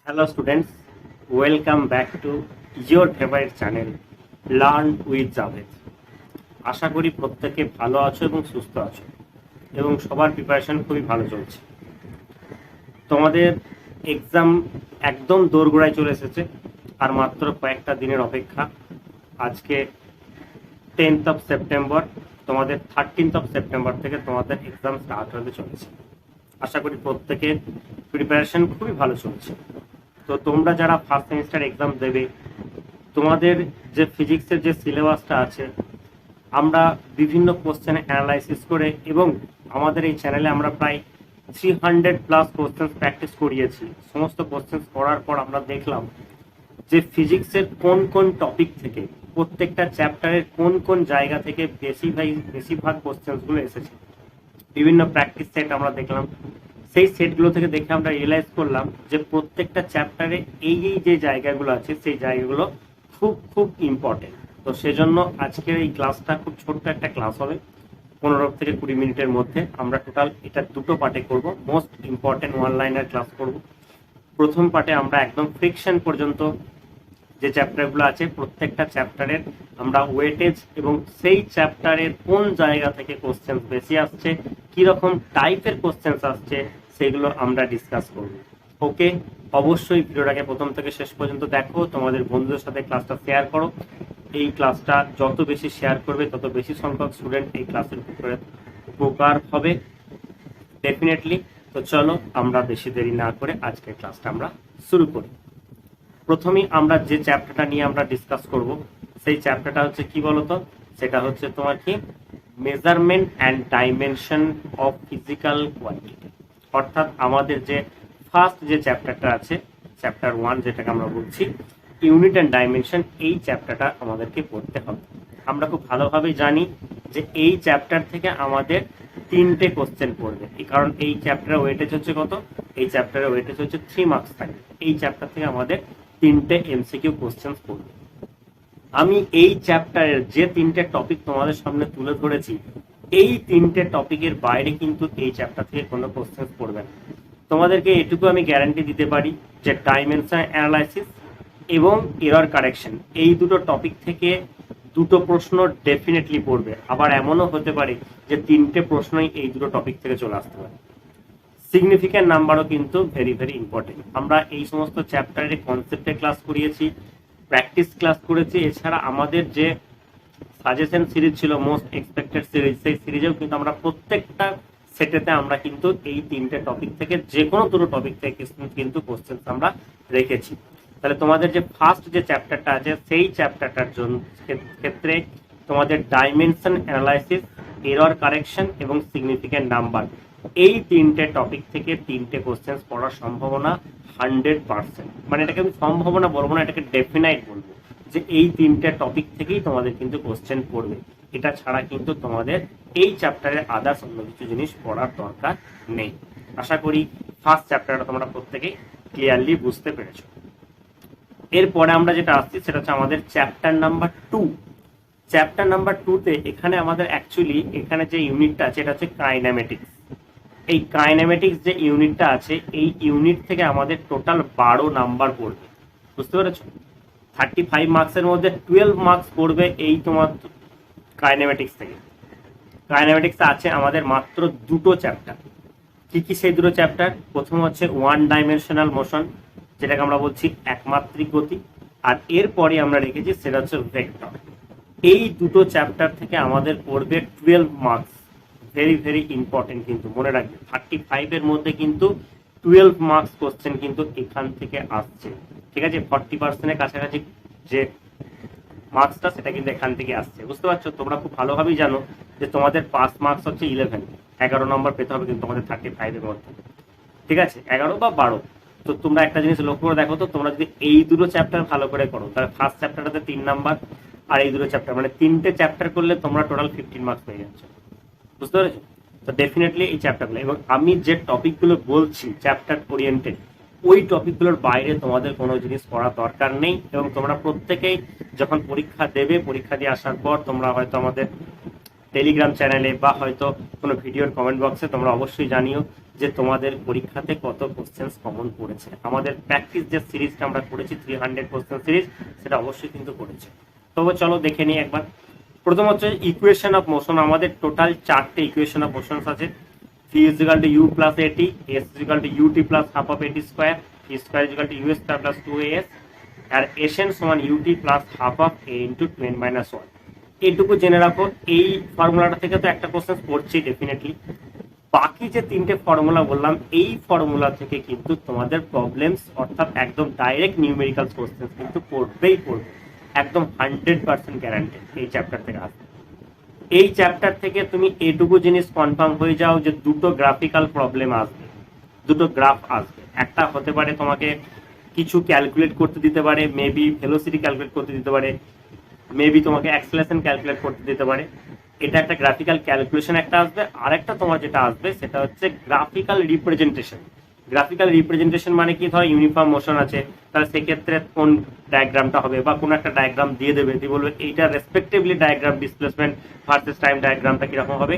Hello students, welcome back to your favorite channel Learn with Javed। আশা করি প্রত্যেকে ভালো আছো এবং সুস্থ আছো এবং সবার প্রিপারেশন খুবই ভালো চলছে। তোমাদের এক্সাম একদম দোরগোড়ায় চলে এসেছে, আর মাত্র কয়েকটা দিনের অপেক্ষা। আজকে 10th অফ সেপ্টেম্বর, তোমাদের 13th অফ সেপ্টেম্বর থেকে তোমাদের এক্সাম স্টার্ট হতে চলেছে। আশা করি প্রত্যেকের প্রিপারেশন খুবই ভালো চলছে। তো তোমরা যারা ফার্স্ট সেমিস্টার এক্সাম দেবে, তোমাদের যে ফিজিক্সের যে সিলেবাসটা আছে, আমরা বিভিন্ন কোশ্চেন অ্যানালাইসিস করে এবং আমাদের এই চ্যানেলে আমরা প্রায় 300+ কোশ্চেন প্র্যাকটিস করিয়েছি। সমস্ত কোশ্চেন করার পর আমরা দেখলাম যে ফিজিক্সের কোন কোন টপিক থেকে, প্রত্যেকটা চ্যাপ্টারের কোন কোন জায়গা থেকে বেশিরভাগ কোশ্চেনগুলো এসেছে। বিভিন্ন প্র্যাকটিস সেট আমরা দেখলাম। সেই সেটগুলো থেকে দেখে আমরা রিয়েলাইজ করলাম যে প্রত্যেকটা চ্যাপ্টারে এই যে জায়গাগুলো আছে, সেই জায়গাগুলো খুব খুব ইম্পর্টেন্ট। তো সেজন্য আজকের এই ক্লাসটা খুব ছোট্ট একটা ক্লাস হবে, 15 থেকে 20 মিনিটের মধ্যে। আমরা টোটাল এটা দুটো পার্টে করব। Most important one liner class করব। প্রথম পার্টে আমরা একদম ফ্রিকশন পর্যন্ত যে চ্যাপ্টারগুলো আছে, প্রত্যেকটা চ্যাপ্টারের আমরা ওয়েটেজ এবং সেই চ্যাপ্টারের কোন জায়গা থেকে কোশ্চেন বেশি আসছে, কিরকম টাইপের কোশ্চেন আসছে, সেগুলো আমরা ডিসকাস করব। ওকে, অবশ্যই ভিডিওটাকে প্রথম থেকে শেষ পর্যন্ত দেখো, তোমাদের বন্ধুদের সাথে ক্লাসটা শেয়ার করো। এই ক্লাসটা যত বেশি শেয়ার করবে, তত বেশি সংখ্যক স্টুডেন্ট এই ক্লাসের উপকার হবে ডেফিনেটলি। তো চলো আমরা বেশি দেরি না করে আজকের ক্লাসটা আমরা শুরু করি। প্রথমেই আমরা যে চ্যাপ্টারটা নিয়ে আমরা ডিসকাস করব, সেই চ্যাপ্টারটা হচ্ছে কি বলতো, সেটা হচ্ছে তোমার কি measurement and dimension of physical quantity. অর্থাৎ আমাদের যে ফার্স্ট যে চ্যাপ্টারটা আছে, চ্যাপ্টার 1, যেটাকে আমরা বলছি ইউনিট অ্যান্ড ডাইমেনশন, এই চ্যাপ্টারটা আমাদেরকে পড়তে হবে। আমরা খুব ভালোভাবে জানি যে এই চ্যাপ্টার থেকে আমাদের 3টে কোশ্চেন পড়বে, কারণ এই চ্যাপ্টারের ওয়েটেজ হচ্ছে কত, এই চ্যাপ্টারের ওয়েটেজ হচ্ছে 3 মার্কস থাকবে। এই চ্যাপ্টার থেকে আমাদের 3টে এমসিকিউ কোশ্চেন পড়বে। আমি এই চ্যাপ্টারের যে 3টে টপিক তোমাদের সামনে তুলে ধরেছি, এই 3টে টপিকের বাইরে কিন্তু এই চ্যাপ্টার থেকে কোনো কোশ্চেন পড়বে না। তোমাদেরকে এটুকু আমি গ্যারান্টি দিতে পারি যে ডাইমেনশন অ্যানালাইসিস এবং এরর কারেকশন, এই দুটো টপিক থেকে দুটো প্রশ্ন ডেফিনেটলি পড়বে। আবার এমনও হতে পারে যে 3টে প্রশ্নই এই দুটো টপিক থেকে চলে আসতে পারে। সিগনিফিক্যান্ট নাম্বারও কিন্তু ভেরি ভেরি ইম্পর্টেন্ট। আমরা এই সমস্ত চ্যাপ্টারের কনসেপ্টে ক্লাস করিয়েছি, প্র্যাকটিস ক্লাস করেছি। এছাড়া আমাদের যে সাজেশন সিরিজ ছিল মোস্ট এক্সপেক্টেড সিরিজ, সেই সিরিজেও কিন্তু আমরা প্রত্যেকটা সেটেতে আমরা কিন্তু এই 3টে টপিক থেকে যে কোনো দুটো টপিক থেকে কিন্তু কোশ্চেন আমরা রেখেছি। তাহলে তোমাদের যে ফার্স্ট যে চ্যাপ্টারটা আছে, সেই চ্যাপ্টারটার জন্য ক্ষেত্রে তোমাদের ডাইমেনশন অ্যানালাইসিস, এরর কারেকশন এবং সিগনিফিক্যান্ট নাম্বার, এই 3টে টপিক থেকে 3টে কোশ্চেন পড়ার সম্ভাবনা 100%। মানে এটাকে আমি সম্ভাবনা বলবো না, এটাকে ডেফিনাইট বলবো যে এই 3টে টপিক থেকেই তোমাদের কিন্তু কোশ্চেন পড়বে। এটা ছাড়া কিন্তু তোমাদের এই চ্যাপ্টারের আদার্স অন্য কিছু জিনিস পড়ার দরকার নেই। আশা করি ফার্স্ট চ্যাপ্টারটা তোমরা প্রত্যেকেই ক্লিয়ারলি বুঝতে পেরেছো। এরপরে আমরা যেটা আসছি সেটা হচ্ছে আমাদের চ্যাপ্টার নাম্বার 2। চ্যাপ্টার নাম্বার 2তে এখানে আমাদের অ্যাকচুয়ালি এখানে যে ইউনিটটা আছে, এটা হচ্ছে কাইনেমেটিক্স। এই কাইনেমেটিক্স যে ইউনিটটা আছে, এই ইউনিট থেকে আমাদের টোটাল 12 নাম্বার পড়বে। বুঝতে পেরেছো? 35 মার্কসের মধ্যে 12 মার্কস পড়বে এই তোমার কাইনেমেটিক্স থেকে। কাইনেমেটিক্স আছে আমাদের মাত্র দুটো চ্যাপ্টার। কি কি সেই দুটো চ্যাপ্টার? প্রথম হচ্ছে ওয়ান ডাইমেনশনাল মোশন, যেটাকে আমরা বলছি একমাত্রিক গতি, আর এরপরে আমরা রেখেছি সেটা হচ্ছে ভেক্টর। এই দুটো চ্যাপ্টার থেকে আমাদের পড়বে 12 মার্কস। ভেরি ভেরি ইম্পর্টেন্ট, কিন্তু মনে রাখবে 35-এর মধ্যে কিন্তু 12 মার্কস কোশ্চেন কিন্তু এখান থেকে আসছে। ঠিক আছে, 40%-এর কাছাকাছি যে মার্কসটা, সেটা কিন্তু এখান থেকে আসছে। বুঝতে পারছো? তোমরা খুব ভালোভাবেই জানো যে তোমাদের পাস মার্কস হচ্ছে 11 নম্বর পেতে হবে কিন্তু তোমাদের 35-এর মধ্যে। ঠিক আছে, 11 বা 12। তো তোমরা একটা জিনিস লক্ষ্য করে দেখো তো, তোমরা যদি এই দুটো চ্যাপ্টার ভালো করে করো, তাহলে ফার্স্ট চ্যাপ্টারটাতে 3 নাম্বার, আর এই দুটো চ্যাপ্টার মানে 3টে চ্যাপ্টার করলে তোমরা টোটাল 15 মার্কস পেয়ে যাচ্ছ। বুঝতে পেরেছো? তো ডেফিনেটলি এই চ্যাপ্টারগুলো, এবং আমি যে টপিকগুলো বলছি চ্যাপ্টার ওরিয়েন্টেড, ওই টপিকগুলোর বাইরে তোমাদের কোনো জিনিস পড়ার দরকার নেই। এবং তোমরা প্রত্যেকেই যখন পরীক্ষা দেবে, পরীক্ষা দিয়ে আসার পর তোমরা হয়তো আমাদের টেলিগ্রাম চ্যানেলে বা হয়তো কোনো ভিডিওর কমেন্ট বক্সে তোমরা অবশ্যই জানিও যে তোমাদের পরীক্ষাতে কত কোশ্চেন্স কমন পড়েছে। আমাদের প্র্যাকটিস যে সিরিজটা আমরা করেছি 300 কোশ্চেন সিরিজ, সেটা অবশ্যই কিন্তু করেছে। তবে চলো দেখে নিই একবার। প্রথম হচ্ছে ইকুয়েশন অফ মোশন। আমাদের টোটাল 4টে ইকুয়েশন অফ মোশনস আছে। v is equal to u plus at, s is equal to ut plus half of at square, t square is equal to u square plus 2as, R sn সমান ut plus half of a into 2n minus 1। এইটুকু জেনে রাখো। এই ফর্মুলাটা থেকে তো একটা question পড়ছি ডেফিনেটলি। বাকি যে 3টে ফর্মুলা বললাম, এই ফর্মুলা থেকে কিন্তু তোমাদের প্রবলেমস অর্থাৎ একদম ডাইরেক্ট নিউমেরিক্যাল কোশ্চেন কিন্তু পড়বেই পড়বে, একদম 100% গ্যারান্টেড এই চ্যাপ্টার থেকে আসবে। এই চ্যাপ্টার থেকে তুমি এটুকু জিনিস কনফার্ম হয়ে যাও যে দুটো গ্রাফিক্যাল প্রবলেম আসবে, দুটো গ্রাফ আসবে। একটা হতে পারে তোমাকে কিছু ক্যালকুলেট করতে দিতে পারে, মেবি ভেলোসিটি ক্যালকুলেট করতে দিতে পারে, মেবি তোমাকে অ্যাক্সেলারেশন ক্যালকুলেট করতে দিতে পারে। এটা একটা গ্রাফিক্যাল ক্যালকুলেশন একটা আসবে। আর একটা তোমার যেটা আসবে সেটা হচ্ছে গ্রাফিক্যাল রিপ্রেজেন্টেশন। গ্রাফিক্যাল রিপ্রেজেন্টেশন মানে কি, ধরো ইউনিফর্ম মোশন আছে, তাহলে সেক্ষেত্রে কোন ডায়াগ্রামটা হবে, বা কোনো একটা ডায়াগ্রাম দিয়ে দেবে, দিয়ে বলবে এইটা respectively diagram displacement versus time ডায়াগ্রামটা কিরকম হবে।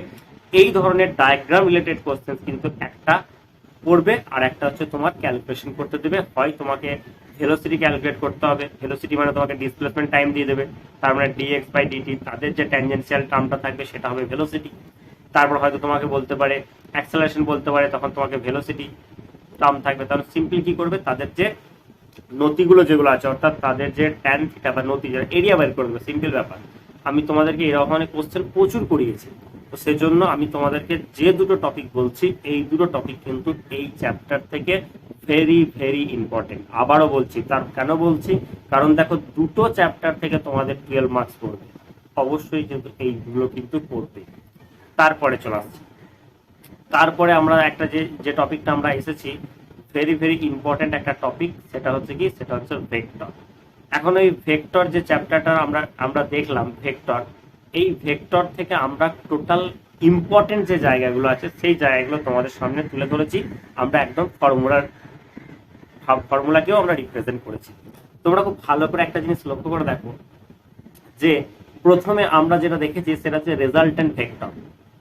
এই ধরনের ডায়াগ্রাম রিলেটেড কোশ্চেন কিন্তু একটা পড়বে, আর একটা হচ্ছে তোমার ক্যালকুলেশন করতে দেবে। হয় তোমাকে ভেলোসিটি ক্যালকুলেট করতে হবে, ভেলোসিটি মানে তোমাকে ডিসপ্লেসমেন্ট টাইম দিয়ে দেবে, তার মানে dx বাই dt, তাদের যে ট্যানজেন্সিয়াল টার্মটা থাকবে সেটা হবে ভেলোসিটি। তারপর হয়তো তোমাকে বলতে পারে অ্যাক্সেলারেশন বলতে পারে, তখন তোমাকে ভেলোসিটি টার্ম থাকবে। তাহলে সিম্পলি কি করবে, তাদের যে নতিগুলো যেগুলো আছে অর্থাৎ তাদের যে ট্যান থিটা বা নতি যেটা এরিয়া বের করে দেবে, সিম্পল ব্যাপার। আমি তোমাদেরকে এরকম অনেক কোশ্চেন প্রচুর করিয়েছি, তো সেজন্য আমি তোমাদেরকে যে দুটো টপিক বলছি এই দুটো টপিক কিন্তু এই চ্যাপ্টার থেকে ভেরি ভেরি ইম্পর্টেন্ট। আবারও বলছি, তার কেন বলছি, কারণ দেখো দুটো চ্যাপ্টার থেকে তোমাদের 12 মার্কস পড়বে, অবশ্যই কিন্তু এইগুলো কিন্তু পড়বে। তারপরে চলে আসছি, তারপরে আমরা একটা যে টপিকটা আমরা এসেছি ভেরি ভেরি ইম্পর্টেন্ট একটা টপিক, সেটা হচ্ছে কি, সেটা হচ্ছে ভেক্টর। এখন এই ভেক্টর যে চ্যাপ্টারটা আমরা দেখলাম ভেক্টর, এই ভেক্টর থেকে আমরা টোটাল ইম্পর্টেন্ট যে জায়গাগুলো আছে সেই জায়গাগুলো তোমাদের সামনে তুলে ধরেছি। আমরা একদম ফর্মুলাকেও আমরা রিপ্রেজেন্ট করেছি। তোমরা খুব ভালো করে একটা জিনিস লক্ষ্য করে দেখো যে প্রথমে আমরা যেটা দেখেছি সেটা হচ্ছে রেজাল্টেন্ট ভেক্টর।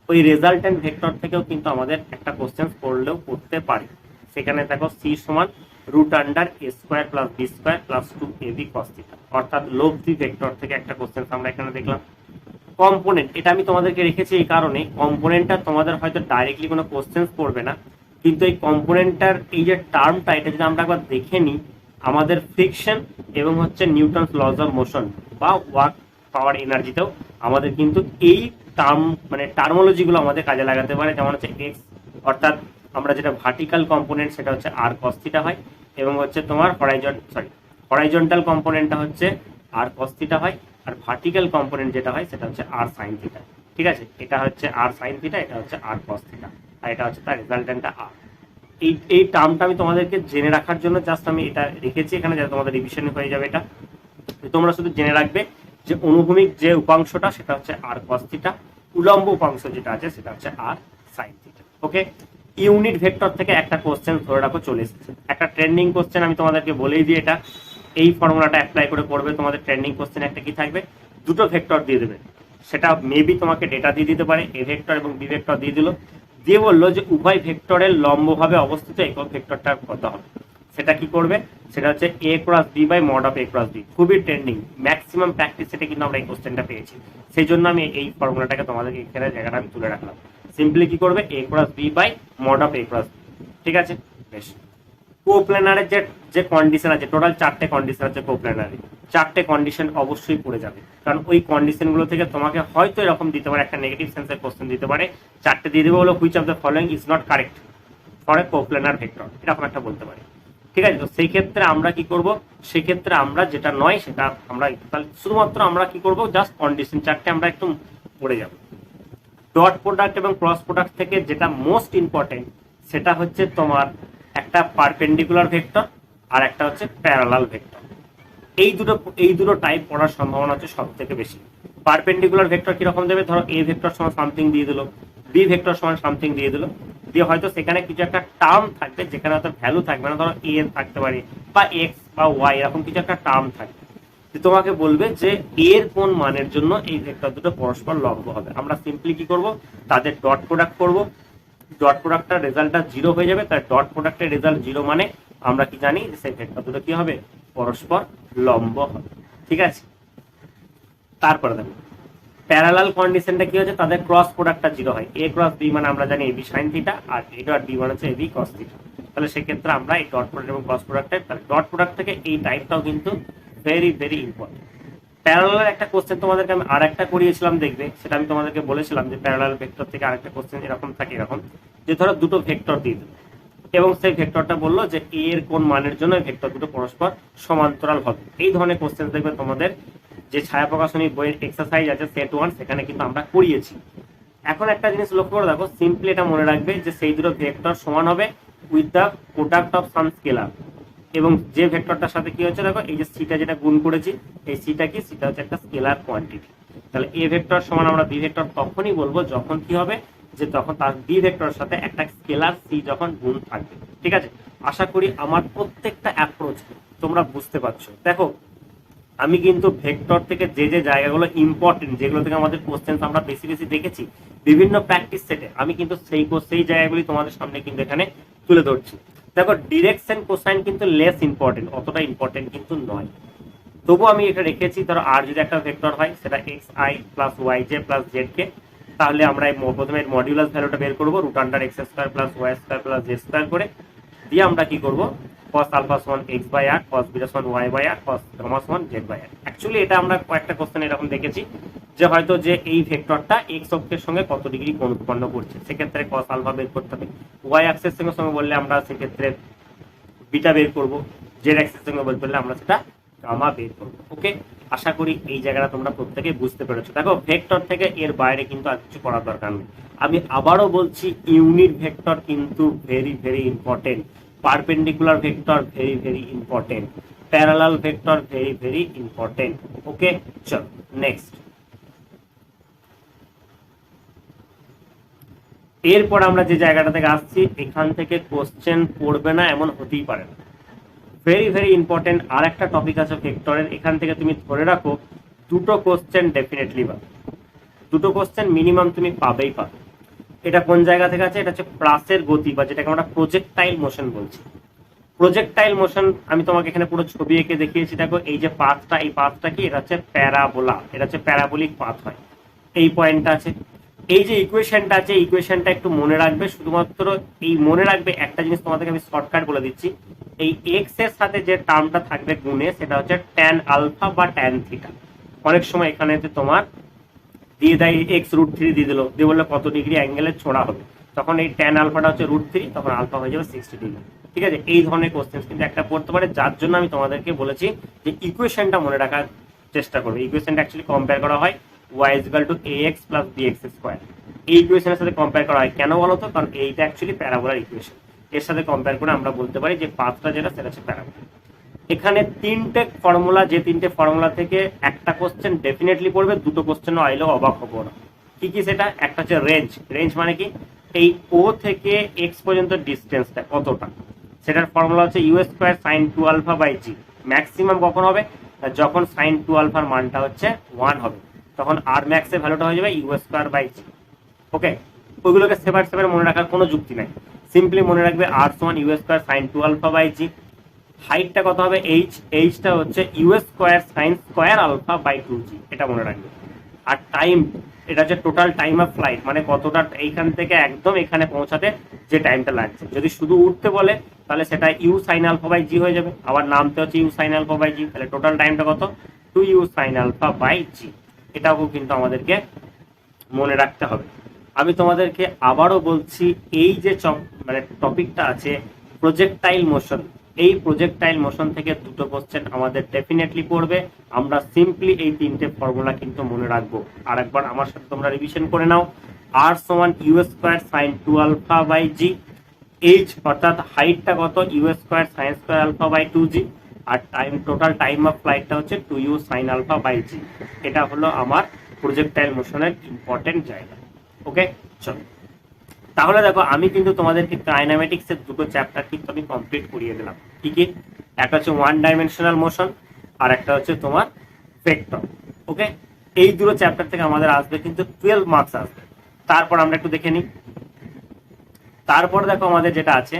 ওই রেজাল্টেন্ট ভেক্টর থেকেও কিন্তু আমাদের একটা কোশ্চেন পড়লেও পড়তে পারে। সেখানে দেখো c সমান root under a square plus b square plus 2ab cos theta, অর্থাৎ লব্ধি ভেক্টর থেকে একটা কোশ্চেন আমরা এখানে দেখলাম। কম্পোনেন্ট, এটা আমি তোমাদেরকে রেখেছি এই কারণে, কম্পোনেন্টটা তোমাদের হয়তো ডাইরেক্টলি কোনো কোশ্চেন পড়বে না, কিন্তু এই কম্পোনেন্টটার এই যে টার্মটা, এটা যদি আমরা একবার দেখে নিই, আমাদের ফ্রিকশন এবং হচ্ছে নিউটনস লজ অফ মোশন বা ওয়ার্ক পাওয়ার এনার্জিতেও আমাদের কিন্তু এই টার্মোলজিগুলো আমাদের কাজে লাগাতে পারে। যেমন হচ্ছে এক্স, অর্থাৎ আমরা যেটা ভার্টিক্যাল কম্পোনেন্ট সেটা হচ্ছে আর কস থিটা হয়, এবং হচ্ছে তোমার হরাইজন্টাল কম্পোনেন্টটা হচ্ছে আর কস থিটা হয়, আর ভার্টিক্যাল কম্পোনেন্ট যেটা হয় সেটা হচ্ছে আর সাইন থিটা। ঠিক আছে, এটা হচ্ছে আর সাইন থিটা, এটা হচ্ছে আর কস থিটা, আর এটা হচ্ছে তার রেজাল্টেন্টটা আর। এই টার্মটা আমি তোমাদেরকে জেনে রাখার জন্য জাস্ট আমি এটা রেখেছি এখানে, যাতে তোমাদের রিভিশন হয়ে যাবে। এটা তোমরা শুধু জেনে রাখবে যে অনুভূমিক যে উপাংশটা সেটা হচ্ছে আর কস থিটা, উলম্ব উপাংশ যেটা আছে সেটা হচ্ছে আর সাইন থিটা। ওকে, ইউনিট ভেক্টর থেকে একটা কোশ্চেন ধরে রাখো চলে এসেছে, একটা ট্রেন্ডিং কোশ্চেন আমি তোমাদেরকে বলেই দিই। এটা এই ফর্মুলাটা অ্যাপ্লাই করে করবে। তোমাদের ট্রেন্ডিং কোশ্চেন একটা কি থাকবে, দুটো ভেক্টর দিয়ে দেবে, সেটা মেবি তোমাকে ডেটা দিয়ে দিতে পারে, এ ভেক্টর এবং বি ভেক্টর দিয়ে দিল, দিয়ে বললো যে উভয় ভেক্টরের লম্বভাবে অবস্থিত একক ভেক্টরটা কত হবে। সেটা কি করবে, সেটা হচ্ছে a cross b by mod of a cross b। খুবই ট্রেন্ডিং, ম্যাক্সিমাম প্র্যাকটিস সেটা কিন্তু আমরা এই কোশ্চেনটা পেয়েছি, সেই জন্য আমি এই ফর্মুলাটাকে তোমাদেরকে এখানে জায়গাটা আমি তুলে রাখলাম। সিম্পলি কি করবে, a cross b by mod of a cross b। ঠিক আছে, বেশ। কোপ্ল্যানারের যে কন্ডিশন আছে, টোটাল 4টে কন্ডিশন আছে কোপ্ল্যানারে, 4টে কন্ডিশন অবশ্যই পড়ে যাবে, কারণ ওই কন্ডিশনগুলো থেকে তোমাকে হয়তো এরকম দিতে পারে, একটা নেগেটিভ সেন্সের কোশ্চেন দিতে পারে। 4টে দিয়ে দেবে, হলো which of the following is not correct for a coplanar vector, এরকম একটা বলতে পারে। ঠিক আছে, তো সেই ক্ষেত্রে আমরা কি করব, সেক্ষেত্রে আমরা যেটা নয় সেটা আমরা শুধুমাত্র আমরা কি করব, জাস্ট কন্ডিশন 4টে আমরা একটু পড়ে যাব। ডট প্রোডাক্ট এবং ক্রস প্রোডাক্ট থেকে যেটা মোস্ট ইম্পর্টেন্ট সেটা হচ্ছে তোমার একটা পারপেন্ডিকুলার ভেক্টর আর একটা হচ্ছে প্যারালাল ভেক্টর। এই দুটো টাইপ পড়ার সম্ভাবনা হচ্ছে সব থেকে বেশি। পারপেন্ডিকুলার ভেক্টর কিরকম দেবে, ধরো এ ভেক্টর সমান সামথিং দিয়ে দিল, বি ভেক্টর সমান সামথিং দিয়ে দিল, দিয়ে হয়তো সেখানে কিছু একটা টার্ম থাকবে যেখানে হয়তো ভ্যালু থাকবে না, ধরো এ থাকতে পারে বা এক্স বা ওয়াই, এরকম কিছু একটা টার্ম থাকবে। তোমাকে বলবে যে এর কোন মানের জন্য এই ভেক্টর দুটো পরস্পর লম্ব হবে। আমরা সিম্পলি কি করব, তাদের ডট প্রোডাক্ট করব, ডট প্রোডাক্টটার রেজাল্টটা জিরো হয়ে যাবে। তার ডট প্রোডাক্টের রেজাল্ট জিরো মানে আমরা কি জানি যে সেই ভেক্টর দুটো কি হবে, পরস্পর লম্ব হবে। ঠিক আছে, তারপরে দেখো প্যারালাল কন্ডিশনটা কি হচ্ছে, তাদের ক্রস প্রোডাক্টটা জিরো হয়। এ ক্রস বি মানে আমরা জানি এবি সাইন থিটা, আর এ ডট বি মানে হচ্ছে এবি কস থিটা। তাহলে সেক্ষেত্রে আমরা এই ডট প্রোডাক্ট এবং ক্রস প্রোডাক্টের, তাহলে ডট প্রোডাক্ট থেকে এই টাইপটাও কিন্তু ভেরি ভেরি ইম্পর্টেন্ট। প্যারালালের একটা কোশ্চেন তোমাদেরকে আমি আরেকটা করিয়েছিলাম, দেখবে সেটা আমি তোমাদেরকে বলেছিলাম যে প্যারালাল ভেক্টর থেকে আরেকটা কোশ্চেন এরকম থাকে, এরকম যে ধরো দুটো ভেক্টর দিয়ে দিল এবং সেই ভেক্টরটা বললো যে এ এর কোন মানের জন্য ভেক্টর দুটো পরস্পর সমান্তরাল হবে। এই ধরনের কোশ্চেন দেখবে তোমাদের যে ছায়া প্রকাশনী বইয়ের এক্সারসাইজ আছে সেট 1, সেখানে কিন্তু আমরা করিয়েছি। এখন একটা জিনিস লক্ষ্য করে দেখো, সিম্পলি এটা মনে রাখবে যে সেই দুটো ভেক্টর সমান হবে with the product of some scalar. এবং যে ভেক্টরটার সাথে কি হচ্ছে দেখো, এই যে সিটা যেটা গুণ করেছি, এই সিটা কি, সিটা হচ্ছে একটা স্কেলার কোয়ান্টিটি। তাহলে এ ভেক্টর সমান আমরা বি ভেক্টর তখনই বলবো যখন কি হবে, যে তখন তার বি ভেক্টরের সাথে একটা স্কেলার সি যখন গুণ থাকবে। ঠিক আছে, আশা করি আমার প্রত্যেকটা অ্যাপ্রোচ তোমরা বুঝতে পারছো। দেখো আমি কিন্তু ভেক্টর থেকে যে যে জায়গাগুলো ইম্পর্টেন্ট, যেগুলো থেকে আমাদের কোশ্চেন আমরা বেশি বেশি দেখেছি বিভিন্ন প্র্যাকটিস সেটে, আমি কিন্তু সেই জায়গাগুলি তোমাদের সামনে কিন্তু এখানে তুলে ধরছি। দেখো ডিরেকশন কোসাইন কিন্তু লেস ইম্পর্টেন্ট, অতটা ইম্পর্টেন্ট কিন্তু নয়, তবু আমি এটা রেখেছি। ধরো আর যদি একটা ভেক্টর হয় সেটা x i plus y j plus z k, তাহলে আমরা প্রথমে মডিউলাস ভ্যালুটা বের করবো, root under x square plus y square plus z square করে দিয়ে আমরা কি করবো, cos alpha সমান x by r, cos beta সমান y by r, cos gamma সমান z বাই r। অ্যাকচুয়ালি এটা আমরা কয়েকটা কোশ্চেন এরকম দেখেছি যে হয়তো যে এই ভেক্টরটা x অক্ষের সঙ্গে কত ডিগ্রি কোণ উৎপন্ন করছে, সেক্ষেত্রে cos alpha বের করতে হবে। y অ্যাক্সিস এর সঙ্গে বললে আমরা সেক্ষেত্রে বিটা বের করব, z অ্যাক্সিস এর সঙ্গে বললে আমরা সেটা গামা বের করব। ওকে, আশা করি এই জায়গাটা তোমরা প্রত্যেকেই বুঝতে পেরেছো। দেখো ভেক্টর থেকে এর বাইরে কিন্তু আর কিছু করার দরকার নেই। আমি আবারও বলছি, ইউনিট ভেক্টর কিন্তু very very important, perpendicular vector very very important, parallel vector very very important. Okay, চল নেক্সট। এরপর আমরা যে জায়গাটা থেকে আসছি, এখান থেকে কোশ্চেন পড়বে না এমন হতেই পারে না, ভেরি ভেরি ইম্পর্টেন্ট। আর একটা টপিক আছে ভেক্টরের, এখান থেকে তুমি ধরে রাখো দুটো কোশ্চেন ডেফিনেটলি পাবে, দুটো কোশ্চেন মিনিমাম তুমি পাবেই পাবে। এটা কোন জায়গা থেকে আছে, এটা হচ্ছে প্লাসের গতি বা যেটাকে আমরা প্রজেক্টাইল মোশন বলছি। প্রজেক্টাইল মোশন আমি তোমাকে এখানে পুরো ছবি এঁকে দেখিয়েছি। দেখো এই যে পাথটা, এই পাথটা কি, এটা হচ্ছে প্যারাবোলা, এটা হচ্ছে প্যারাবোলিক পাথ হয়। এই পয়েন্টটা আছে, এই যে ইকুয়েশনটা আছে, ইকুয়েশনটা একটু মনে রাখবে। শুধুমাত্র এই মনে রাখবে একটা জিনিস তোমাদেরকে আমি শর্টকাট বলে দিচ্ছি, এই এক্স এর সাথে যে টার্মটা থাকবে গুণে, সেটা হচ্ছে ট্যান আলফা বা ট্যান থিটা। অনেক সময় এখানে তোমার দিয়ে দেয় এক্স রুট থ্রি দিয়ে দিল, দিয়ে বললো কত ডিগ্রি অ্যাঙ্গেলের ছোড়া হবে, তখন এই ট্যান আলফাটা হচ্ছে রুট থ্রি, তখন আলফা হয়ে যাবে 60 ডিগ্রি। ঠিক আছে, এই ধরনের কোশ্চেন কিন্তু একটা পড়তে পারে, যার জন্য আমি তোমাদেরকে বলেছি যে ইকুয়েশনটা মনে রাখার চেষ্টা করবে। ইকুয়েশনটা অ্যাকচুয়ালি কম্পেয়ার করা হয় y equal to ax plus bx square, এই ইকুয়েশনের সাথে কম্পেয়ার করা হয়। কেন বলো তো, কারণ এইটা অ্যাকচুয়ালি প্যারাবোলার ইকুয়েশন, এর সাথে কম্পেয়ার করে আমরা বলতে পারি যে পাথটা যেটা সেটা হচ্ছে প্যারাবোলা। এখানে তিনটে ফর্মুলা, যে তিনটে ফর্মুলা থেকে একটা কোশ্চেন ডেফিনেটলি পড়বে, দুটো কোশ্চেন আইলেও অবাক হবো না। কি কি সেটা, একটা হচ্ছে রেঞ্জ, রেঞ্জ মানে কি, এই ও থেকে এক্স পর্যন্ত ডিস্টেন্সটা কতটা, সেটার ফর্মুলা হচ্ছে u square sine 2 alpha by g. Maximum কখন হবে, যখন সাইন 2 আলফার মানটা হচ্ছে 1 হবে, তখন আর ম্যাক্সের ভ্যালুটা হয়ে যাবে u square by g. Okay, ওইগুলোকে সেপারেট সেপারেট মনে রাখার কোনো যুক্তি নাই, সিম্পলি মনে রাখবে আর সমান u square sine 2 alpha by g. হাইটটা কত হবে এইচ, এইচটা হচ্ছে u square sine square alpha by 2g, এটা মনে রাখবে। আর টাইম, এটা হচ্ছে টোটাল টাইম অফ ফ্লাইট, মানে কতটা এইখান থেকে একদম এখানে পৌঁছাতে যে টাইমটা লাগছে। যদি শুধু উঠতে বলে তাহলে সেটা ইউ সাইন আলফা বাই জি হয়ে যাবে, আবার নামতে হচ্ছে ইউ সাইন আলফা বাই জি, তাহলে টোটাল টাইমটা কত, 2u সাইন আলফা বাই জি। এটাও কিন্তু আমাদেরকে মনে রাখতে হবে। আমি তোমাদেরকে আবারও বলছি, এই যে মানে টপিকটা আছে প্রজেক্টাইল মোশন, এই প্রজেক্টাইল মোশন থেকে দুটো কোশ্চেন আমাদের ডেফিনেটলি পড়বে। আমরা সিম্পলি এই তিনটে ফর্মুলা কিন্তু মনে রাখবো। আর একবার আমার সাথে তোমরা রিভিশন করে নাও, আর সমান u square sine 2 alpha by g, H অর্থাৎ হাইটটা কত, u square sine square alpha by 2g, আর টাইম, টোটাল টাইম অফ ফ্লাইটটা হচ্ছে 2u সাইন আলফা বাই জি। এটা হলো আমার প্রজেক্টাইল মোশনের ইম্পর্টেন্ট জায়গা। ওকে, চলো তাহলে দেখো আমি কিন্তু তোমাদেরকে কাইনেমেটিক্সের দুটো চ্যাপ্টার কিন্তু আমি কমপ্লিট করিয়ে দিলাম। কি কি, একটা হচ্ছে ওয়ান ডাইমেনশনাল মোশন, আর একটা হচ্ছে তোমার ভেক্টর। ওকে, এই দুটো চ্যাপ্টার থেকে আমাদের আসবে কিন্তু 12 মার্কস আসবে। তারপর আমরা একটু দেখে নিই, তারপর দেখো আমাদের যেটা আছে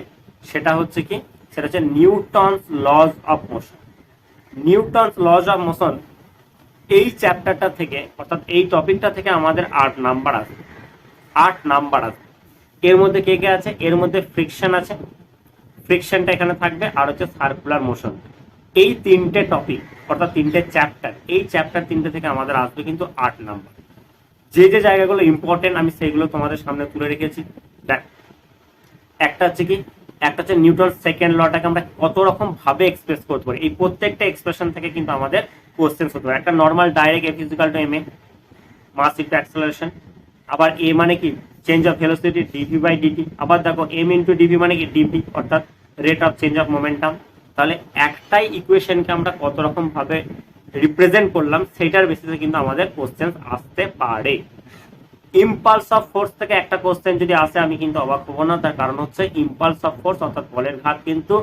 সেটা হচ্ছে কি, সেটা হচ্ছে Newton's lodge of motion. Newton's lodge of motion এই চ্যাপ্টারটা থেকে, অর্থাৎ এই টপিকটা থেকে আমাদের 8 নাম্বার আসবে। 8 নাম্বার আসবে। এর মধ্যে কে কে আছে? এর মধ্যে ফ্রিকশন আছে, ফ্রিকশনটা এখানে থাকবে, আর হচ্ছে সার্কুলার মোশন। এই 3টে টপিক, অর্থাৎ 3টে চ্যাপ্টার, এই চ্যাপ্টার 3টে থেকে আমাদের আসবে কিন্তু 8 নাম্বার। যে যে জায়গাগুলো ইম্পর্টেন্ট আমি সেইগুলো তোমাদের সামনে তুলে রেখেছি। দেখ, একটা হচ্ছে কি, একটা হচ্ছে নিউটন সেকেন্ড লটাকে আমরা কত রকম ভাবে এক্সপ্রেস করতে পারি। এই প্রত্যেকটা এক্সপ্রেশন থেকে কিন্তু আমাদের কোশ্চেন হতে পারে। একটা normal direct F equal to m a, mass into acceleration. আবার এ মানে কি, change of velocity dv by dt. আবার দেখো এম ইন্টু ডিভি মানে কি, ডিভি অর্থাৎ rate of change of momentum. তাহলে একটাই ইকুয়েশনকে আমরা কত রকম ভাবে রিপ্রেজেন্ট করলাম, সেটার বেসিসে কিন্তু আমাদের কোশ্চেন আসতে পারে। ইম্পালস অফ ফোর্স থেকে একটা কোশ্চেন যদি আসে আমি কিন্তু অবাক হবো না। তার কারণ হচ্ছে ইম্পালস অফ ফোর্স অর্থাৎ বলের ঘাত কিন্তু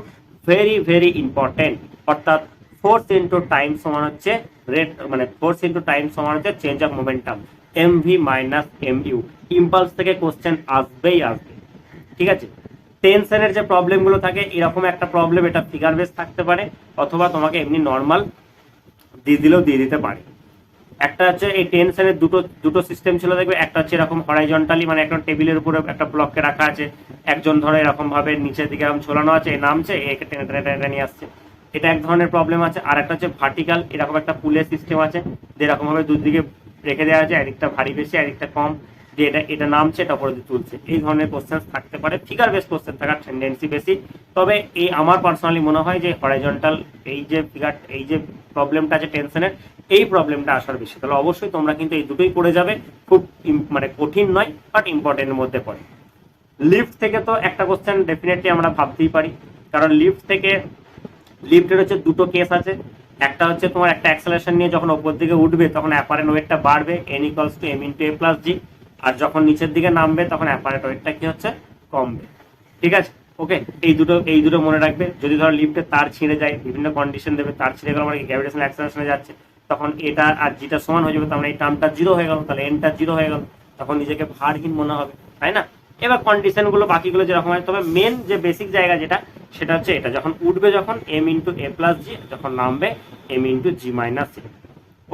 ভেরি ভেরি ইম্পর্টেন্ট। অর্থাৎ ফোর্স ইন্টু টাইম সমান হচ্ছে রেট, মানে ফোর্স ইন্টু টাইম সমান হচ্ছে change of momentum, m v minus m u. Impulse থেকে কোশ্চেন আসবেই আসবে, ঠিক আছে। টেনশনের যে প্রবলেমগুলো থাকে, এরকম একটা প্রবলেম, এটা ফিগার বেস থাকতে পারে, অথবা তোমাকে এমনি নর্মাল দিয়ে দিলেও দিয়ে দিতে পারে। একটা হচ্ছে এই টেনশনের দুটো সিস্টেম ছিল, দেখবে একটা হচ্ছে এরকম হরাইজন্টালি, মানে একটা টেবিলের উপরে একটা ব্লককে রাখা আছে, একজন ধরো এরকম ভাবে নিচের দিকে এরকম ঝোলানো আছে, নামছে, একে টেনে টেনে টেনে নিয়ে আসছে, এটা এক ধরনের প্রবলেম আছে। আর একটা হচ্ছে ভার্টিক্যাল, এরকম একটা পুলের সিস্টেম আছে, যেরকম ভাবে দুদিকে রেখে দেওয়া আছে, একদিকটা ভারী বেশি একদিকটা কম, যে এটা এটা নামছে এটা উপরে তুলছে। এই ধরনের কোশ্চেন থাকতে পারে, ফিগার বেস কোশ্চেন থাকার টেন্ডেন্সি বেশি। তবে এই আমার পার্সোনালি মনে হয় যে হরাইজন্টাল এই যে ফিগার, এই যে প্রবলেমটা আছে টেনশনের, এই প্রবলেমটা আসার বেশি। তাহলে অবশ্যই তোমরা কিন্তু এই দুটোই পড়ে যাবে, খুব মানে কঠিন নয়, বাট ইম্পর্টেন্টের মধ্যে পড়ে। লিফট থেকে তো একটা কোশ্চেন ডেফিনেটলি আমরা ভাবতেই পারি, কারণ লিফটের হচ্ছে দুটো কেস আছে। একটা হচ্ছে তোমার একটা অ্যাক্সেলারেশন নিয়ে যখন উপর দিকে উঠবে তখন অ্যাপারেন্ট ওয়েটটা বাড়বে, n equals to m into a plus g. আর যখন নিচের দিকে নামবে তখন অ্যাপারেন্ট ওয়েটটা কি হচ্ছে, কমবে, ঠিক আছে। ওকে, এই দুটো মনে রাখবে। যদি ধরো লিফটের তার ছিঁড়ে যায়, বিভিন্ন কন্ডিশন দেবে, তার ছিঁড়ে গেল মানে গ্র্যাভিটেশনাল অ্যাক্সেলারেশনে যাচ্ছে, তখন এটা আর জিটা সমান হয়ে যাবে, তার মানে এই টার্মটা জিরো হয়ে গেল, তাহলে এনটা জিরো হয়ে গেল, তখন নিজেকে ভারহীন মনে হবে, তাই না। এবার কন্ডিশনগুলো বাকিগুলো যেরকম হয়, তবে মেন যে বেসিক জায়গা যেটা, সেটা হচ্ছে এটা, যখন উঠবে যখন m ইন্টু a প্লাস জি, যখন নামবে m ইন্টু জি মাইনাস এ।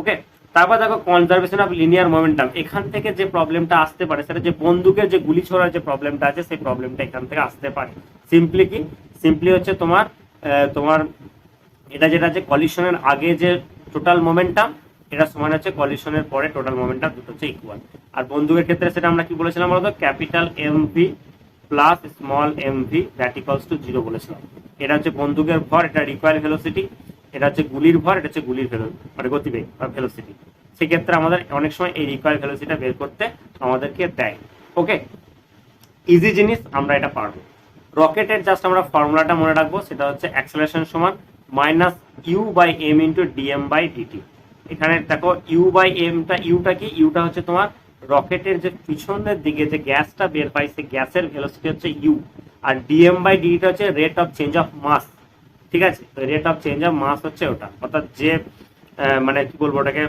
ওকে, তারপর দেখো কনজারভেশন অফ লিনিয়ার মোমেন্টাম। এখান থেকে যে প্রবলেমটা আসতে পারে সেটা যে বন্দুকের যে গুলি ছোড়ার যে প্রবলেমটা আছে, সেই প্রবলেমটা এখান থেকে আসতে পারে। সিম্পলি হচ্ছে তোমার এটা যেটা যে কলিশনের আগে যে টোটাল মোমেন্টাম, এটা সমান হচ্ছে কলিশনের পরে টোটাল মোমেন্টাম, দুটো হচ্ছে ইকুয়াল। আর বন্দুকের ক্ষেত্রে সেটা আমরা কি বলেছিলাম বলতো, capital m v plus small m v that equals to zero বলেছিলাম। এটা হচ্ছে বন্দুকের ভর, এটা রিকয়েল ভেলোসিটি, এটা হচ্ছে গুলির ভর, এটা হচ্ছে গুলির মানে গতিবেগ বা ভেলোসিটি। সেক্ষেত্রে আমাদের অনেক সময় এই রিকয়েল ভেলোসিটিটা বের করতে আমাদেরকে দেয়। ওকে, ইজি জিনিস, আমরা এটা পারবো। রকেটের জাস্ট আমরা ফর্মুলাটা মনে রাখবো, সেটা হচ্ছে অ্যাক্সেলারেশন সমান minus u by m into dm by dt. এখানে দেখো ইউ বাই এমটা, ইউটা কি, ইউটা হচ্ছে তোমার রকেটের যে পিছনের দিকে যে গ্যাসটা বের পাই, সেই গ্যাসের ভেলোসিটি হচ্ছে ইউ। আর ডিএম বাই ডিটিটা হচ্ছে rate of change of mass, ঠিক আছে। Rate of change of mass হচ্ছে ওটা, অর্থাৎ যে মানে কি বলবো ওটাকে,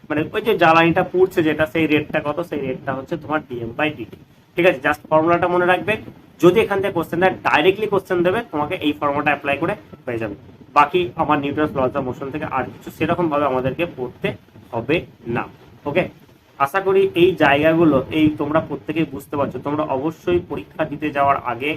মানে ওই যে জ্বালানিটা পুড়ছে যেটা, সেই রেটটা কত, সেই রেটটা হচ্ছে তোমার ডিএম বাই ডিটি, ঠিক আছে। জাস্ট ফর্মুলাটা মনে রাখবে। যদি এখান থেকে কোশ্চেন দেয়, ডাইরেক্টলি কোশ্চেন দেবে, তোমাকে এই ফর্মুলাটা অ্যাপ্লাই করে পেয়ে যাবে। বাকি আমার নিউটনস লজ অফ মোশন থেকে আর কিছু সেরকম ভাবে আমাদেরকে পড়তে হবে না। ওকে, আশা করি এই জায়গাগুলো এই তোমরা প্রত্যেকেই বুঝতে পারছো। তোমরা অবশ্যই পরীক্ষা দিতে যাওয়ার আগে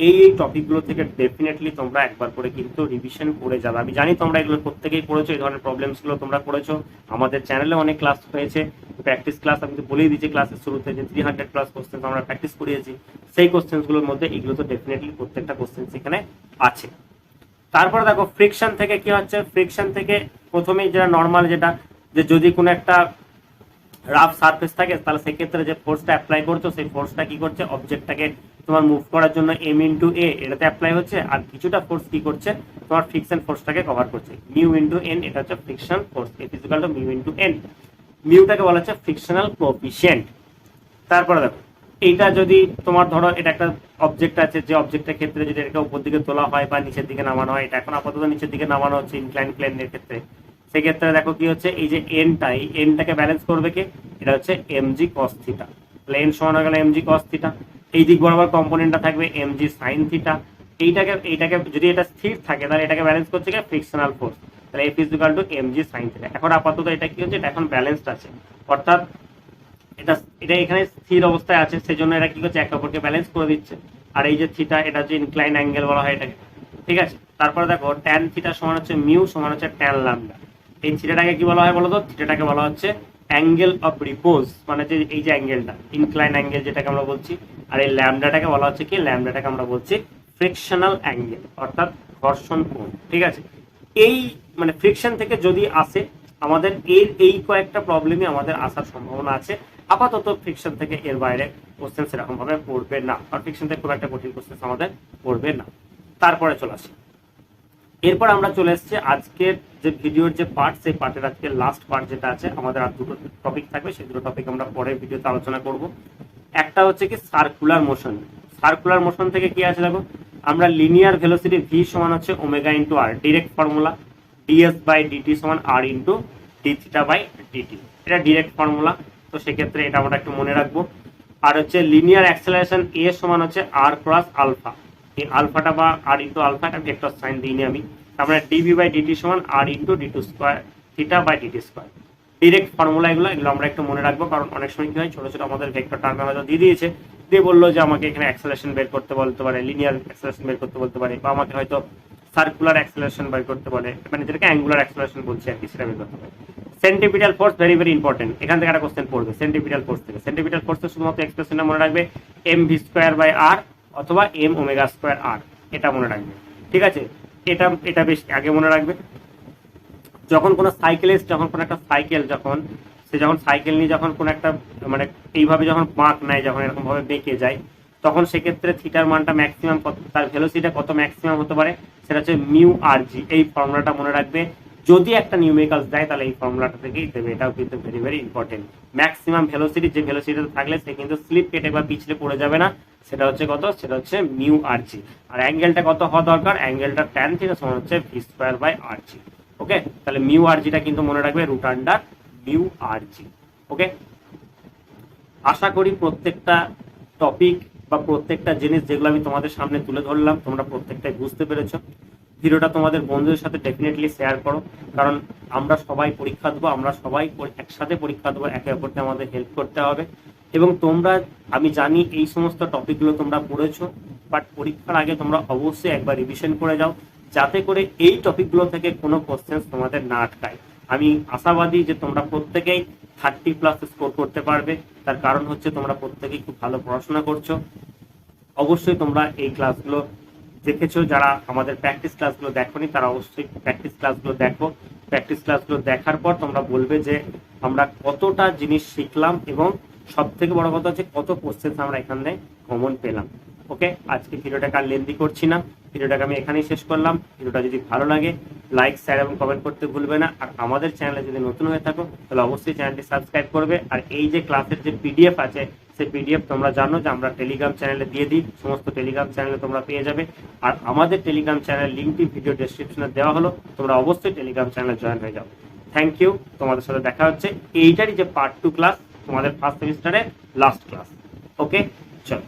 এই টপিকগুলো থেকে ডেফিনেটলি তোমরা একবার করে কিন্তু রিভিশন করে যাবে। আমি জানি তোমরা এগুলো প্রত্যেকেই পড়েছো, এই ধরনের প্রবলেমসগুলো তোমরা করেছো। আমাদের চ্যানেলে অনেক ক্লাস হয়েছে, প্র্যাকটিস ক্লাস, আমি তো বলেই দিয়েছি ক্লাসের শুরুতে যে 300 প্লাস কোশ্চেন আমরা প্র্যাকটিস করিয়েছি। সেই কোশ্চেন্সগুলোর মধ্যে এগুলো তো ডেফিনেটলি প্রত্যেকটা কোশ্চেন সেখানে আছে। তারপরে দেখো ফ্রিকশন থেকে কি হচ্ছে, ফ্রিকশন থেকে প্রথমেই যেটা নর্মাল, যেটা যে যদি কোনো একটা রাফ সারফেস থাকে, তাহলে সেক্ষেত্রে যে ফোর্সটা অ্যাপ্লাই করছো, সেই ফোর্সটা কি করছে, অবজেক্টটাকে তোমার মুভ করার জন্য এম ইন্টু এ এটাতে অ্যাপ্লাই হচ্ছে, আর কিছুটা ফোর্স কি করছে, তোমার ফ্রিকশন ফোর্সটাকে কভার করছে, মিউ ইন্টু এন, এটা হচ্ছে friction force, F is equal to mu into N. মিউটাকে বলা হচ্ছে ফ্রিকশনাল কোএফিসিয়েন্ট। তারপরে দেখো এইটা যদি তোমার ধরো এটা একটা অবজেক্ট আছে, যে অবজেক্টের ক্ষেত্রে যদি এটা উপর দিকে তোলা হয় বা নিচের দিকে নামানো হয়, এটা এখন আপাতত নিচের দিকে নামানো হচ্ছে ইনক্লাইন প্লেনের ক্ষেত্রে, সেক্ষেত্রে দেখো কি হচ্ছে, এই যে এনটা, এই এনটাকে ব্যালেন্স করবে কে, এটা হচ্ছে এম জি কস থিটা। তাহলে এন সমান হয়ে গেল এমজি কস থিটা, এই দিক বরাবর কম্পোনেন্টটা থাকবে এমজি সাইন থিটা, এইটাকে যদি এটা স্থির থাকে তাহলে এটাকে ব্যালেন্স করছে কি ফ্রিকশনাল ফোর্স, তাহলে F is equal two MG sine theta. এখন আপাতত এটা কি হচ্ছে, এটা এখন ব্যালেন্সড আছে, অর্থাৎ এটা এটা এখানে স্থির অবস্থায় আছে, সেজন্য এটা কি করছে একে অপরকে ব্যালেন্স করে দিচ্ছে। আর এই যে থিটা, এটা হচ্ছে ইনক্লাইন অ্যাঙ্গেল বলা হয় এটাকে, ঠিক আছে। তারপরে দেখো ট্যান থিটা সমান হচ্ছে মিউ সমান হচ্ছে ট্যান ল্যামডা। এই থিটাটাকে কি বলা হয় বলো তো, থিটাটাকে বলা হচ্ছে অ্যাঙ্গেল অফ রিপোজ, মানে যে এই যে অ্যাঙ্গেলটা ইনক্লাইন অ্যাঙ্গেল যেটাকে আমরা বলছি। আর এই ল্যামডাটাকে বলা হচ্ছে কি, ল্যামডাটাকে আমরা বলছি ফ্রিকশনাল অ্যাঙ্গেল, অর্থাৎ ঘর্ষণ কোণ, ঠিক আছে। এই মানে ফ্রিকশন থেকে যদি আসে আমাদের এই কয়েকটা প্রবলেমই আমাদের আসার সম্ভাবনা আছে। আপাতত ফ্রিকশন থেকে এর বাইরে কোশ্চেন সেরকম ভাবে পড়বে না, আর ফ্রিকশন থেকে খুব একটা কঠিন কোশ্চেন আমাদের পড়বে না। তারপরে চলে আসি, এরপর আমরা চলে এসেছি আজকের যে ভিডিওর যে পার্ট, সেই পার্টের আজকে লাস্ট পার্ট যেটা আছে, আমাদের আর দুটো টপিক থাকবে, সেই দুটো টপিক আমরা পরের ভিডিওতে আলোচনা করব। একটা হচ্ছে কি সার্কুলার মোশন। সার্কুলার মোশন থেকে কি আছে দেখো, আমরা লিনিয়ার ভেলোসিটি ভি সমান হচ্ছে omega into r, direct formula ds by dt সমান r into d theta by dt, এটা ডিরেক্ট ফর্মুলা, তো সেক্ষেত্রে এটা আমরা একটু মনে রাখবো। আর হচ্ছে লিনিয়ার অ্যাক্সেলারেশন এ সমান হচ্ছে আর ক্রস আলফা, এই আলফাটা বা আর ইন্টু আলফা, এটা ভেক্টর সাইন দিইনি আমি, আমরা ডিভি বাই ডিটি সমান r into d two square theta by dt square, direct formula এগুলো আমরা একটু মনে রাখবো, কারণ অনেক সময় কি হয় ছোট ছোট আমাদের ভেক্টর টার্মে হয়তো দিয়ে দিয়েছে, দিয়ে বললো যে আমাকে এখানে অ্যাক্সেলারেশন বের করতে বলতে পারে, লিনিয়ার অ্যাক্সেলারেশন বের করতে বলতে পারে, বা আমাকে হয়তো সার্কুলার অ্যাক্সেলারেশন বের করতে পারে, মানে যেটাকে অ্যাঙ্গুলার অ্যাক্সেলারেশন বলছে আর কি, সেটা বের করতে পারে। সেন্টিপিটাল ফোর্স ভেরি ভেরি ইম্পর্টেন্ট, এখান থেকে একটা কোশ্চেন পড়বে সেন্টিপিটাল ফোর্স থেকে। সেন্টিপিটাল ফোর্সের শুধুমাত্র এক্সপ্রেশনটা মনে রাখবে এম ভি স্কোয়ার বাই আর অথবা এম ওমেগা স্কোয়ার আর, এটা মনে রাখবে, ঠিক আছে। এটা বেশ আগে মনে রাখবে। যখন কোনো সাইকেলিস্ট, যখন কোনো একটা সাইকেল, যখন সাইকেল নিয়ে যখন কোনো একটা মানে এইভাবে যখন বাঁক নেয়, যখন এরকম ভাবে বেঁকে যায়, তখন সেক্ষেত্রে থিটার মানটা ম্যাক্সিমাম কত, তার ভেলোসিটিটা কত ম্যাক্সিমাম হতে পারে, সেটা হচ্ছে মিউ আর জি। এই ফর্মুলাটা মনে রাখবে, যদি একটা নিউমেরিক্যালস দেয় তাহলে এই ফর্মুলাটা থেকেই দেবে, এটাও কিন্তু very very important. Maximum velocity, যে ভেলোসিটিতে থাকলে সে কিন্তু স্লিপ কেটে বা পিছলে পড়ে যাবে না, সেটা হচ্ছে কত, সেটা হচ্ছে মিউ আর জি। আর অ্যাঙ্গেলটা কত হওয়া দরকার, অ্যাঙ্গেলটা ট্যান থিটা সমান হচ্ছে ভি স্কোয়ার বাই আর জি। ওকে, তাহলে মিউ আর জিটা কিন্তু মনে রাখবে রুট আন্ডার মিউ আর জি। ওকে, আশা করি প্রত্যেকটা টপিক বা প্রত্যেকটা জিনিস যেগুলো আমি তোমাদের সামনে তুলে ধরলাম তোমরা প্রত্যেকটাই বুঝতে পেরেছো। ভিডিওটা তোমাদের বন্ধুদের সাথে ডেফিনেটলি শেয়ার করো, কারণ আমরা সবাই পরীক্ষা দেবো, আমরা সবাই একসাথে পরীক্ষা দেবো, একে অপরকে আমাদের হেল্প করতে হবে। এবং তোমরা, আমি জানি এই সমস্ত টপিকগুলো তোমরা পড়েছো, বাট পরীক্ষার আগে তোমরা অবশ্যই একবার রিভিশন করে যাও, যাতে করে এই টপিকগুলো থেকে কোনো কোশ্চেন তোমাদের না আটকায়। আমি আশাবাদী যে তোমরা প্রত্যেকেই 30+ স্কোর করতে পারবে, তার কারণ হচ্ছে তোমরা প্রত্যেকেই খুব ভালো পড়াশোনা করছো। অবশ্যই তোমরা এই ক্লাসগুলো দেখেছো, যারা আমাদের প্র্যাকটিস ক্লাসগুলো দেখোনি তারা অবশ্যই প্র্যাকটিস ক্লাসগুলো দেখো। প্র্যাকটিস ক্লাসগুলো দেখার পর তোমরা বলবে যে আমরা কতটা জিনিস শিখলাম, এবং সব থেকে বড় কথা হচ্ছে কত কোশ্চেন আমরা এখানে কমন পেলাম। ওকে, আজকে ভিডিওটাকে আর লেন্দি করছি না, ভিডিওটাকে আমি এখানেই শেষ করলাম। ভিডিওটা যদি ভালো লাগে লাইক, শেয়ার এবং কমেন্ট করতে ভুলবে না। আর আমাদের চ্যানেলে যদি নতুন হয়ে থাকো তাহলে অবশ্যই চ্যানেলটি সাবস্ক্রাইব করবে। আর এই যে ক্লাসের যে পিডিএফ আছে, সেই পিডিএফ তোমরা জানো যে আমরা টেলিগ্রাম চ্যানেলে দিয়ে দিই, সমস্ত টেলিগ্রাম চ্যানেলে তোমরা পেয়ে যাবে। আর আমাদের টেলিগ্রাম চ্যানেলের লিঙ্কটি ভিডিও ডেসক্রিপশনে দেওয়া হলো, তোমরা অবশ্যই টেলিগ্রাম চ্যানেলে জয়েন হয়ে যাও। থ্যাংক ইউ, তোমাদের সাথে দেখা হচ্ছে এইটারই যে পার্ট 2 ক্লাস, তোমাদের ফার্স্ট সেমিস্টারের লাস্ট ক্লাস। ওকে, চলো।